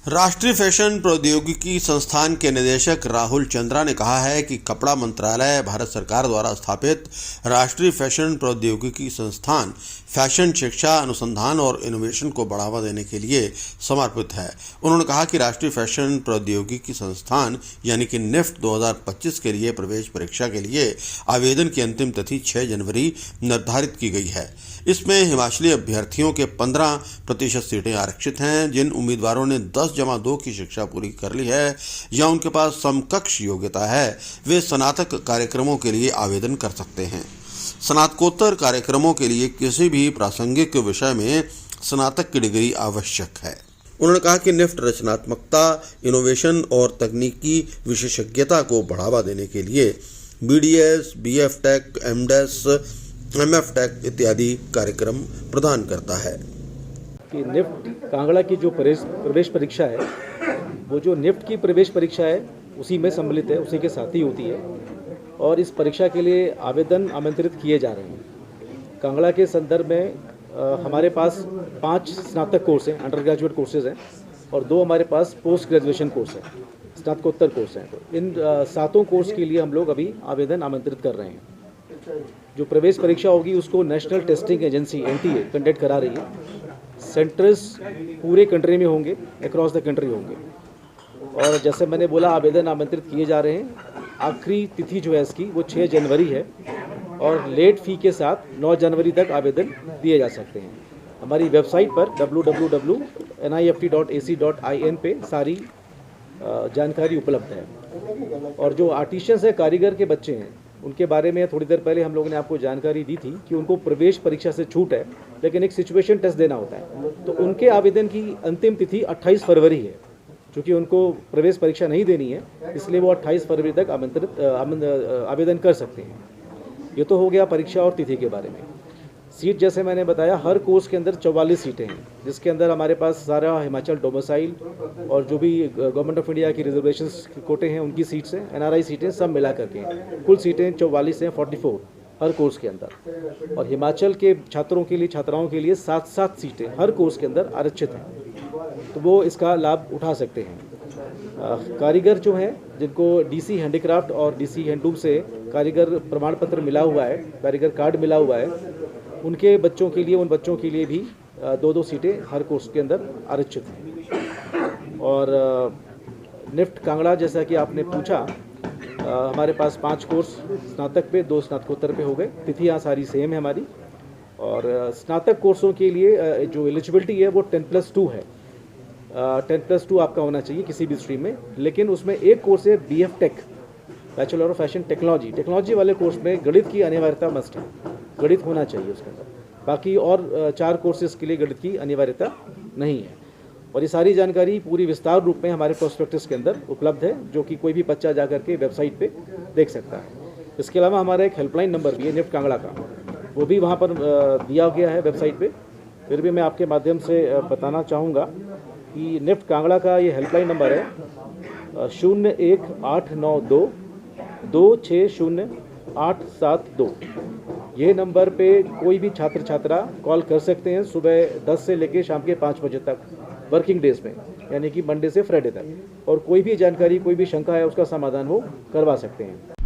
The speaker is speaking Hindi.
राष्ट्रीय फैशन प्रौद्योगिकी संस्थान के निदेशक राहुल चंद्रा ने कहा है कि कपड़ा मंत्रालय भारत सरकार द्वारा स्थापित राष्ट्रीय फैशन प्रौद्योगिकी संस्थान फैशन शिक्षा, अनुसंधान और इनोवेशन को बढ़ावा देने के लिए समर्पित है। उन्होंने कहा कि राष्ट्रीय फैशन प्रौद्योगिकी संस्थान यानी कि निफ्ट 2025 के लिए प्रवेश परीक्षा के लिए आवेदन की अंतिम तिथि 6 जनवरी निर्धारित की गई है। इसमें हिमाचली अभ्यर्थियों के 15% सीटें आरक्षित हैं। जिन उम्मीदवारों ने 10+2 की शिक्षा पूरी कर ली है या उनके पास समकक्ष योग्यता है, वे स्नातक कार्यक्रमों के लिए आवेदन कर सकते हैं। स्नातकोत्तर कार्यक्रमों के लिए किसी भी प्रासंगिक विषय में स्नातक की डिग्री आवश्यक है। उन्होंने कहा कि निफ्ट रचनात्मकता, इनोवेशन और तकनीकी विशेषज्ञता को बढ़ावा देने के लिए BDS, BF tech, MDes, MF tech इत्यादि कार्यक्रम प्रदान करता है। कि निफ्ट कांगड़ा की जो प्रवेश परीक्षा है, वो जो निफ्ट की प्रवेश परीक्षा है उसी में सम्मिलित है, उसी के साथ ही होती है और इस परीक्षा के लिए आवेदन आमंत्रित किए जा रहे हैं। कांगड़ा के संदर्भ में हमारे पास 5 स्नातक कोर्स हैं, अंडर ग्रेजुएट कोर्सेज हैं और 2 हमारे पास पोस्ट ग्रेजुएशन कोर्स हैं, स्नातकोत्तर कोर्स हैं। तो इन 7 कोर्स के लिए हम लोग अभी आवेदन आमंत्रित कर रहे हैं। जो प्रवेश परीक्षा होगी उसको national testing agency NTA conduct करा रही है। सेंटर्स पूरे कंट्री में होंगे, अक्रॉस द कंट्री होंगे और जैसे मैंने बोला आवेदन आमंत्रित किए जा रहे हैं। आखिरी तिथि जो है इसकी वो 6 जनवरी है और लेट फ़ी के साथ 9 जनवरी तक आवेदन दिए जा सकते हैं। हमारी वेबसाइट पर www.nift.ac.in पे सारी जानकारी उपलब्ध है। और जो आर्टिशियंस हैं, कारीगर के बच्चे हैं, उनके बारे में थोड़ी देर पहले हम लोगों ने आपको जानकारी दी थी कि उनको प्रवेश परीक्षा से छूट है, लेकिन एक सिचुएशन टेस्ट देना होता है। तो उनके आवेदन की अंतिम तिथि 28 फरवरी है। चूँकि उनको प्रवेश परीक्षा नहीं देनी है, इसलिए वो 28 फरवरी तक आवेदन कर सकते हैं। ये तो हो गया परीक्षा और तिथि के बारे में। सीट जैसे मैंने बताया, हर कोर्स के अंदर 44 सीटें हैं, जिसके अंदर हमारे पास सारा हिमाचल डोमिसाइल और जो भी गवर्नमेंट ऑफ इंडिया की रिजर्वेशन कोटे हैं उनकी सीट्स हैं, NRI सीटें सब मिला करके हैं। कुल सीटें 44 हैं, 44 हर कोर्स के अंदर। और हिमाचल के छात्रों के लिए, छात्राओं के लिए 7-7 सीटें हर कोर्स के अंदर आरक्षित हैं, तो वो इसका लाभ उठा सकते हैं। कारीगर जो हैं, जिनको DC हैंडीक्राफ्ट और DC हैंडलूम से कारीगर प्रमाण पत्र मिला हुआ है, कारीगर कार्ड मिला हुआ है, उनके बच्चों के लिए, उन बच्चों के लिए भी 2-2 सीटें हर कोर्स के अंदर आरक्षित हैं। और निफ्ट कांगड़ा, जैसा कि आपने पूछा, हमारे पास 5 कोर्स स्नातक पे, 2 स्नातकोत्तर पे हो गए। तिथियाँ सारी सेम है हमारी। और स्नातक कोर्सों के लिए जो एलिजिबिलिटी है वो 10+2 है। 10+2 आपका होना चाहिए किसी भी स्ट्रीम में, लेकिन उसमें एक कोर्स है BF tech, bachelor of fashion technology. Technology वाले कोर्स में गणित की अनिवार्यता मस्ट है, गणित होना चाहिए उसके अंदर। बाकी और 4 कोर्सेज के लिए गणित की अनिवार्यता नहीं है। और ये सारी जानकारी पूरी विस्तार रूप में हमारे प्रोस्पेक्टस के अंदर उपलब्ध है, जो कि कोई भी बच्चा जाकर के वेबसाइट पे देख सकता है। इसके अलावा हमारा एक हेल्पलाइन नंबर भी है निफ्ट कांगड़ा का, वो भी वहाँ पर दिया गया है वेबसाइट पे। फिर भी मैं आपके माध्यम से बताना चाहूँगा कि निफ्ट कांगड़ा का ये हेल्पलाइन नंबर है 01892 260 ये नंबर पे कोई भी छात्र छात्रा कॉल कर सकते हैं सुबह 10 से लेकर शाम के 5 बजे तक, वर्किंग डेज में, यानी कि मंडे से फ्राइडे तक। और कोई भी जानकारी, कोई भी शंका है, उसका समाधान वो करवा सकते हैं।